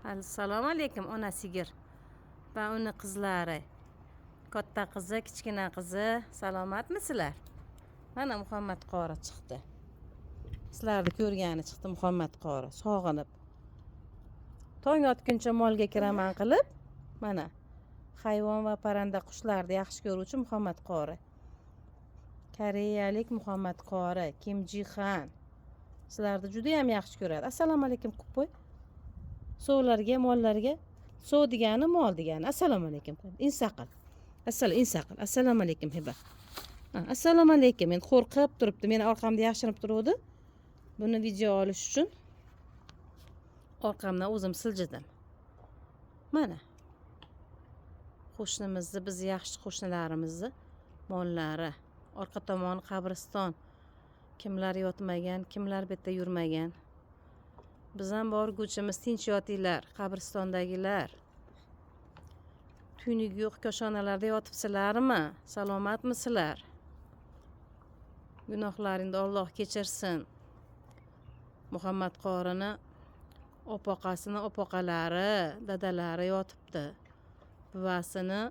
Assalomu alaykum ona sigir va uni qizlari. Katta qizi, kichkina qizi, salomatmisizlar? Mana Muhammad qori chiqdi. Sizlarni ko'rgani chiqdi Muhammad qori, sog'inib. Tong otguncha molga kiraman qilib, mana hayvon va parranda qushlarni yaxshi ko'ruvchi Muhammad qori. Koreyalik Muhammad qori, Kim Jihan. Sizlarni juda ham yaxshi ko'radi. Assalomu alaykum qilib qo'y. Sovlarga, mollarga, sov degani mol degani. Assalomu alaykum. Insaqil. Insaqil. Assalomu alaykum hiba. Assalomu alaykum. Men qo'rqib turibdi. Meni orqamda yashirinib turuvdi. Buni video olish uchun orqamdan o'zim siljidim. Mana. Qo'shnimizni, biz yaxshi qo'shnilarimizni mollari, orqa tomoni qabriston. Kimlar yotmagan, kimlar bu yerda yurmagan. Biz ham borguvchimiz tinch yotinglar, qabristondagilar. Tuynugi yo'q koshonalarda yotibsizlarmi? Salomatmisizlar? Gunohlaringni Alloh kechirsin. Muhammad qorini opoqasini opoqalari, dadalari yotibdi. Buvasini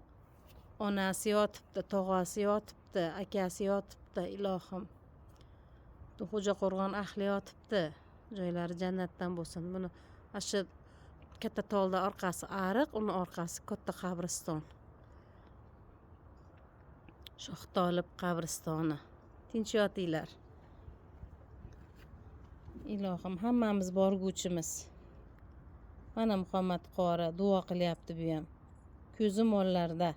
onasi yotibdi, tog'asi yotibdi, akasi yotibdi, ilohim. Xo'jaqo'rg'on ahli yotibdi. Joylari jannatdan bo'lsin. Buni shu katta tolda orqasi ariq, uni orqasi katta qabriston. Shoxtolib qabristoni. Tinch yotinglar. Ilohim, hammamiz borguvchimiz. Mana Muhammad qori duo qilyapti bu ham. Ko'zi mollarda.